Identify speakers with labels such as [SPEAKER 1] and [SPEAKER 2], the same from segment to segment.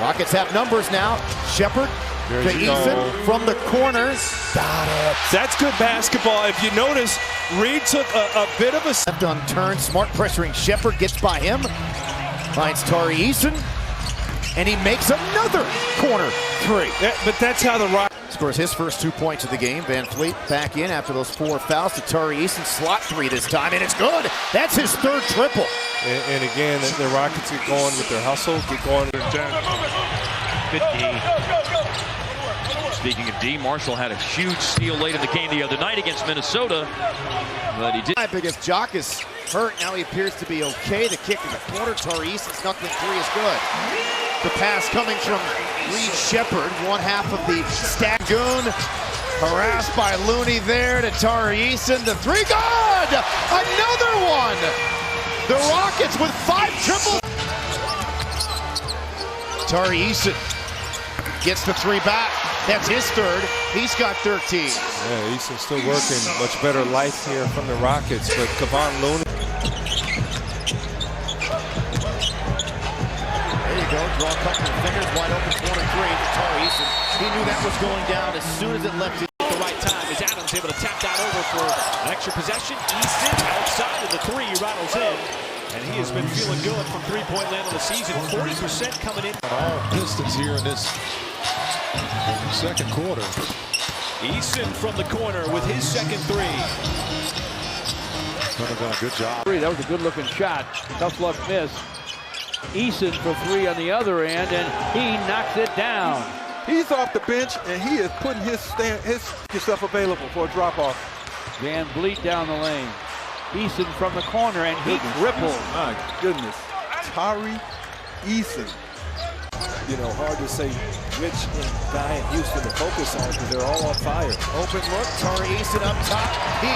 [SPEAKER 1] Rockets have numbers now. Shepard to Eason from the corner. Got it.
[SPEAKER 2] That's good basketball. If you notice, Reed took a bit of a
[SPEAKER 1] left on turn. Smart pressuring Shepard. Gets by him. Finds Tari Eason. And he makes another corner three.
[SPEAKER 2] But that's how the Rockets
[SPEAKER 1] scores his first 2 points of the game. Van Fleet back in after those 4 fouls to Tari Eason. Slot three this time, and it's good. That's his third triple.
[SPEAKER 2] And again, the Rockets get going with their hustle, get going with their
[SPEAKER 3] Good D. Speaking of D, Marshall had a huge steal late in the game the other night against Minnesota, but he did.
[SPEAKER 1] Because Jock is hurt, now he appears to be okay. The kick in the corner, Tari Eason's knuckling three is good. The pass coming from Reed Shepard, one half of the stack. Goon harassed by Looney there to Tari Eason. The three, good! Another one! The Rockets with 5 triples. Tari Eason gets the three back. That's his third. He's got 13.
[SPEAKER 2] Yeah, Eason's still working. Much better life here from the Rockets, but Kevon Looney.
[SPEAKER 1] There you go. Draw a couple of fingers. Wide open corner three to Tari Eason. He knew that was going down as soon as it left it.
[SPEAKER 4] At the right time as Adams able to tap that over for an extra possession. Eason outside of the three, rattles in. And he has been feeling good from three-point land of the season. 40% coming in.
[SPEAKER 5] All Pistons here in this second quarter.
[SPEAKER 4] Eason from the corner with his second three.
[SPEAKER 5] Done a good job.
[SPEAKER 6] That was a good-looking shot. Tough luck miss. Eason for three on the other end, and he knocks it down.
[SPEAKER 7] He's off the bench, and he is putting himself available for a drop-off.
[SPEAKER 6] Van Vliet down the lane. Eason from the corner, and he ripples.
[SPEAKER 7] My goodness. Tari Eason.
[SPEAKER 8] You know, hard to say which guy in Houston to focus on because they're all on fire.
[SPEAKER 1] Open look, Tari Eason up top. He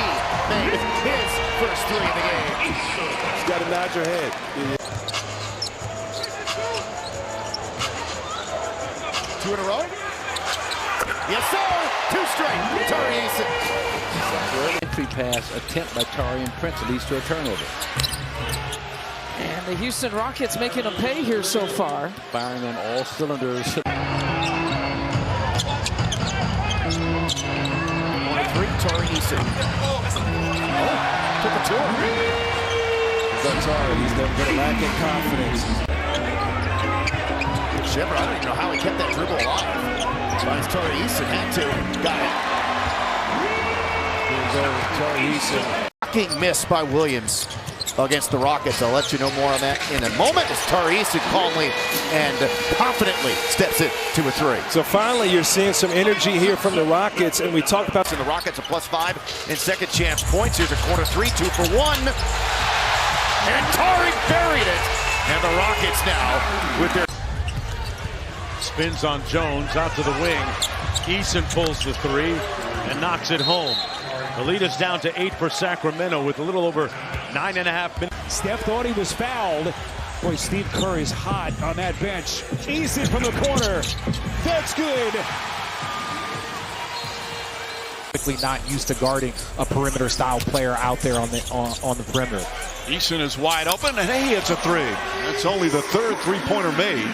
[SPEAKER 1] made his first three of the game.
[SPEAKER 8] He's got to nod your head.
[SPEAKER 1] Two in a row? Yes, sir! Two straight, Tari Eason.
[SPEAKER 6] Entry pass attempt by Tari and Prince leads to a turnover.
[SPEAKER 9] And the Houston Rockets making them pay here so far.
[SPEAKER 6] Firing on all cylinders.
[SPEAKER 1] 23, Tari Eason. Took a two.
[SPEAKER 8] Tari, he's never going to lack in confidence.
[SPEAKER 1] Shepard, I don't even know how he kept that dribble alive. Finds Tari Eason, had to. Got it.
[SPEAKER 8] Tari Eason.
[SPEAKER 1] Shocking miss by Williams against the Rockets. I'll let you know more on that in a moment as Tari Eason calmly and confidently steps it to a three.
[SPEAKER 2] So finally you're seeing some energy here from the Rockets, and we talked about
[SPEAKER 1] the Rockets a +5 in second chance points. Here's a corner three, 2 for 1. And Tari buried it. And the Rockets now with their
[SPEAKER 10] spins on Jones out to the wing. Eason pulls the three and knocks it home. The lead is down to 8 for Sacramento with a little over 9.5 minutes.
[SPEAKER 4] Steph thought he was fouled. Boy, Steve Kerr is hot on that bench. Eason from the corner. That's good.
[SPEAKER 11] Not used to guarding a perimeter style player out there on the perimeter.
[SPEAKER 5] Eason is wide open, and he hits a three. That's only the third three-pointer made.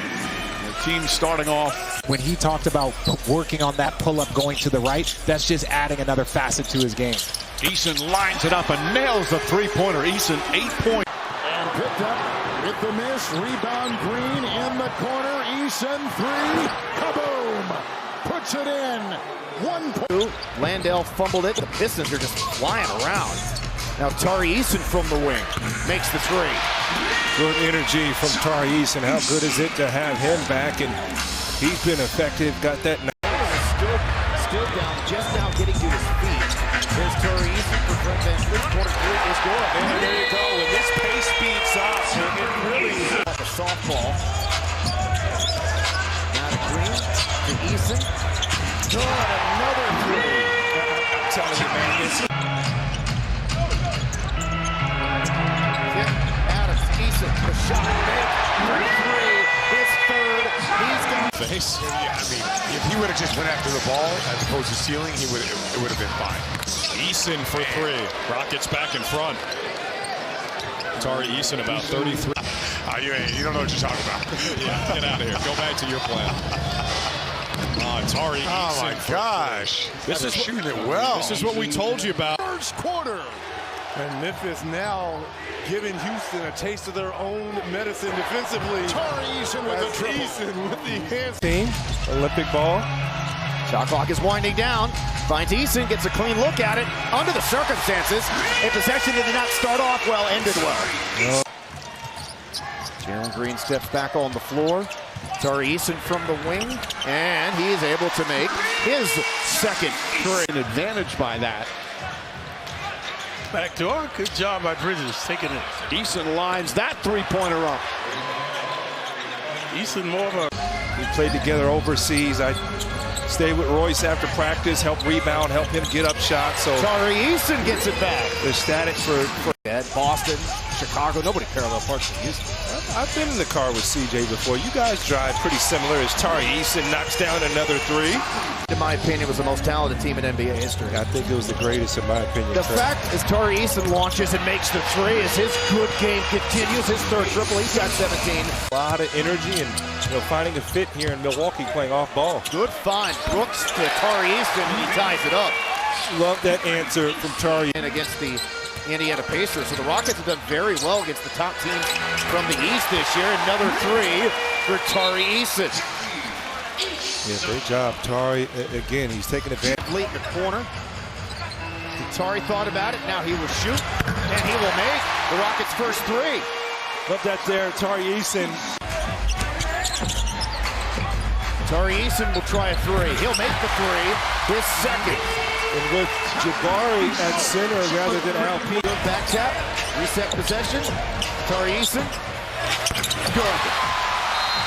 [SPEAKER 5] The team starting off.
[SPEAKER 11] When he talked about working on that pull-up going to the right, that's just adding another facet to his game.
[SPEAKER 5] Eason lines it up and nails the three-pointer. Eason, 8 points.
[SPEAKER 12] And picked up with the miss. Rebound Green in the corner. Eason, three. Kaboom! Puts it in. 1 point.
[SPEAKER 1] Landale fumbled it. The Pistons are just flying around. Now Tari Eason from the wing makes the three.
[SPEAKER 2] good energy from Tari Eason. How good is it to have him back? And he's been effective. Got that.
[SPEAKER 1] Still down, just now getting to his feet. There's Tari Eason for Fred Van Fleet. Corner three is good.
[SPEAKER 4] And there you go. When this pace speeds up, it really is
[SPEAKER 1] like a softball. Now to Green, to Eason. Good, another three.
[SPEAKER 4] I'm telling you, man, this.
[SPEAKER 1] Adams, Eason, the shot made. 3, his third. He's got
[SPEAKER 13] face. Yeah, I mean, if he would have just went after the ball as opposed to stealing, it would have been fine.
[SPEAKER 14] Eason for three. Rockets back in front. Tari Eason about 33.
[SPEAKER 13] You don't know what you're talking about.
[SPEAKER 4] Yeah, get out of here. Go back to your plan. Tari.
[SPEAKER 13] Oh my gosh. This is shooting it well.
[SPEAKER 4] This is what we told you about.
[SPEAKER 12] First quarter.
[SPEAKER 7] And Memphis now giving Houston a taste of their own medicine defensively.
[SPEAKER 12] Tari Eason with a triple.
[SPEAKER 7] Eason with the hands.
[SPEAKER 11] Team, Olympic ball.
[SPEAKER 1] Shot clock is winding down. Finds Eason, gets a clean look at it. Under the circumstances, a possession that did not start off well, ended well. Jalen Green steps back on the floor. Tari Eason from the wing, and he is able to make his second three.
[SPEAKER 10] An advantage by that.
[SPEAKER 14] Backdoor, good job by Bridges taking it.
[SPEAKER 10] Eason lines that three-pointer up.
[SPEAKER 14] Eason more of a...
[SPEAKER 2] We played together overseas. I stayed with Royce after practice, help rebound, help him get up shots. So
[SPEAKER 1] Tari Eason gets it back.
[SPEAKER 2] they're static for
[SPEAKER 1] Boston, Chicago, nobody parallel parks in Houston.
[SPEAKER 2] I've been in the car with CJ before. You guys drive pretty similar as Tari Eason knocks down another three.
[SPEAKER 1] In my opinion, was the most talented team in NBA history.
[SPEAKER 2] I think it was the greatest in my opinion.
[SPEAKER 1] The fact is Tari Eason launches and makes the three as his good game continues. His third triple, he's got 17.
[SPEAKER 2] A lot of energy and finding a fit here in Milwaukee playing off ball.
[SPEAKER 1] Good find. Brooks to Tari Eason, and he ties it up.
[SPEAKER 2] Love that answer from Tari.
[SPEAKER 1] And against the Indiana Pacers. So the Rockets have done very well against the top teams from the East this year. Another three for Tari Eason.
[SPEAKER 2] Yeah, great job, Tari. Again, he's taking advantage.
[SPEAKER 1] Late in the corner. Tari thought about it. Now he will shoot, and he will make the Rockets' first three.
[SPEAKER 2] Love that there, Tari Eason.
[SPEAKER 1] Tari Eason will try a three. He'll make the three, his second.
[SPEAKER 2] And with Jabari at center rather than LP.
[SPEAKER 1] Good back tap, reset possession. Tari Eason, good.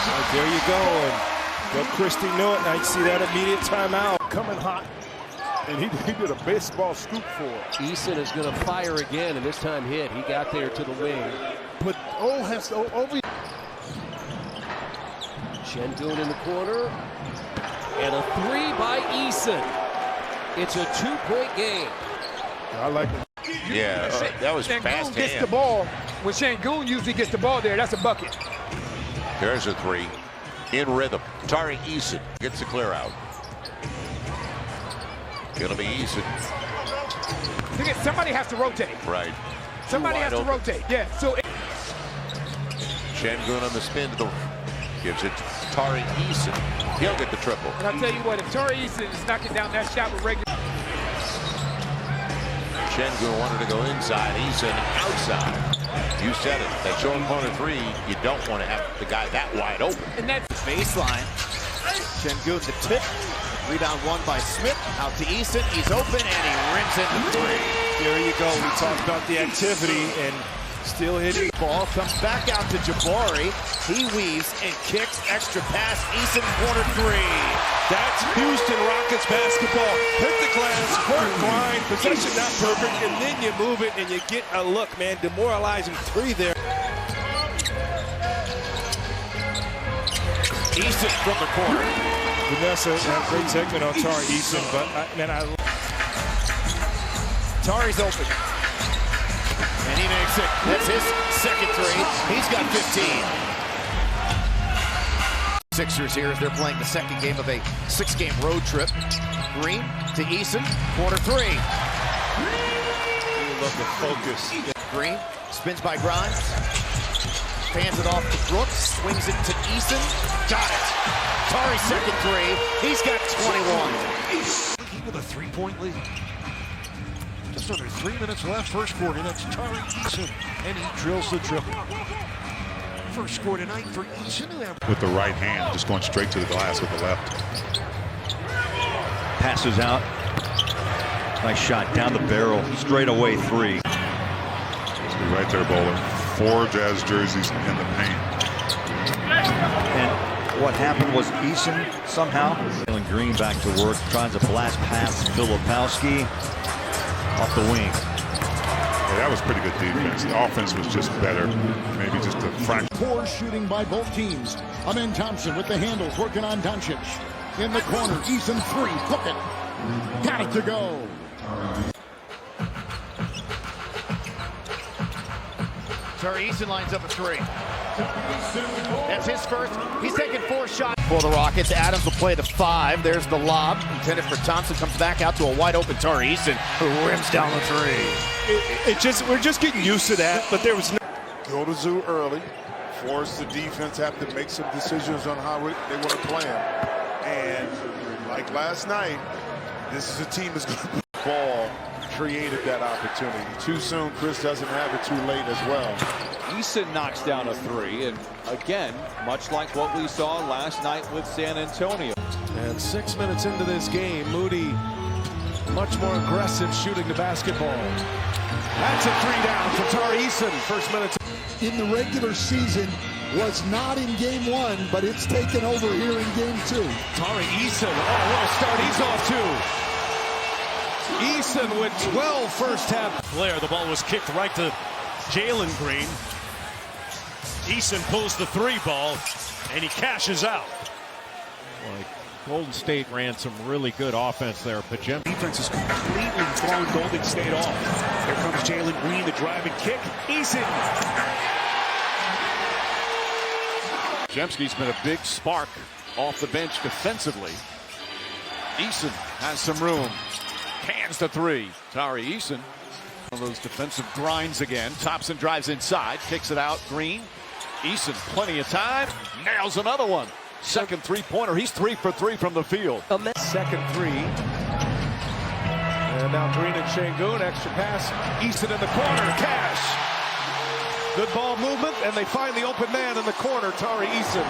[SPEAKER 2] Right, there you go. And let Christie know it. I see that immediate timeout.
[SPEAKER 7] Coming hot. And he did a baseball scoop for it.
[SPEAKER 6] Eason is going to fire again, and this time hit. He got there to the wing.
[SPEAKER 12] But over.
[SPEAKER 6] Şengün in the corner. And a three by Eason. It's a two-point game.
[SPEAKER 7] I like it.
[SPEAKER 13] Yeah, that was fast
[SPEAKER 15] gets
[SPEAKER 13] hand.
[SPEAKER 15] the ball. When Şengün usually gets the ball there, that's a bucket.
[SPEAKER 13] There's a three. In rhythm. Tari Eason gets the clear out. Gonna be Eason.
[SPEAKER 15] Somebody has to rotate.
[SPEAKER 13] Right.
[SPEAKER 15] Somebody has to rotate. Yeah. So
[SPEAKER 13] Şengün on the spin to the gives it to Tari Eason. He'll get the triple.
[SPEAKER 15] And I'll tell you what, if Tari Eason is knocking down that shot with regular.
[SPEAKER 13] Şengün wanted to go inside. Eason outside. You said it. That short corner three, you don't want to have the guy that wide open.
[SPEAKER 15] And that's
[SPEAKER 1] baseline. Şengün the tip. Rebound won by Smith. Out to Eason. He's open and he rims in the three.
[SPEAKER 2] There you go. We talked about the activity and still hitting.
[SPEAKER 1] Ball comes back out to Jabari. He weaves and kicks. Extra pass. Eason corner three.
[SPEAKER 2] That's Houston Rockets basketball. Hit the glass, work, grind, possession not perfect, and then you move it and you get a look, man. Demoralizing three there.
[SPEAKER 1] Eason from the corner.
[SPEAKER 2] Vanessa had a great segment on Tari Eason, but
[SPEAKER 1] Tari's open. And he makes it. That's his second three. He's got 15. Sixers here as they're playing the second game of a 6-game road trip. Green to Eason, corner three.
[SPEAKER 2] You love the focus.
[SPEAKER 1] Green spins by Grimes. Fans it off to Brooks, swings it to Eason. Got it. Tari's second three. He's got 21.
[SPEAKER 12] With a three-point lead. Just under 3 minutes left, first quarter. That's Tari Eason, and he drills the triple. First score tonight for Eason.
[SPEAKER 5] With the right hand, just going straight to the glass with the left.
[SPEAKER 3] Passes out. Nice shot down the barrel. Straight away three.
[SPEAKER 5] Right there, Bowler. 4 Jazz jerseys in the paint.
[SPEAKER 3] And what happened was Eason somehow. Jalen Green back to work. Tries a blast past Filipowski off the wing.
[SPEAKER 5] Yeah, that was pretty good defense. The offense was just better. Maybe just a fraction.
[SPEAKER 12] Poor shooting by both teams. Amen Thompson with the handles working on Doncic. In the corner, Eason three, hook it. Got it to go.
[SPEAKER 1] Tari Eason lines up a three. That's his first. He's taking 4 shots for the Rockets. Adams will play to 5. There's the lob intended for Thompson. Comes back out to a wide open Tari Eason, who rims down the 3.
[SPEAKER 2] We're just getting used to that, but there was no.
[SPEAKER 7] Go to Zoo early. Force the defense have to make some decisions on how they want to play him. And like last night, this is a team that's going to ball created that opportunity. Too soon, Chris doesn't have it, too late as well.
[SPEAKER 16] Eason knocks down a 3, and again, much like what we saw last night with San Antonio.
[SPEAKER 2] And 6 minutes into this game, Moody much more aggressive shooting the basketball. That's a 3 down for Tari Eason. First minute.
[SPEAKER 12] In the regular season was not in game 1, but it's taken over here in game 2.
[SPEAKER 2] Tari Eason, what a start he's off to. Eason with 12 first half.
[SPEAKER 10] Flair, the ball was kicked right to Jalen Green. Eason pulls the 3 ball, and he cashes out. Like Golden State ran some really good offense there. Pajem.
[SPEAKER 17] Defense is completely thrown Golden State off. Here comes Jalen Green, the driving kick. Eason.
[SPEAKER 5] Jemski's been a big spark off the bench defensively. Eason has some room. Cans the 3. Tari Eason. One of those defensive grinds again. Thompson drives inside, kicks it out. Green. Eason, plenty of time. Nails another one. Second 3-pointer. He's 3 for 3 from the field.
[SPEAKER 2] Second 3. And now Green and Şengün. Extra pass. Eason in the corner. Cash. Good ball movement, and they find the open man in the corner, Tari Eason.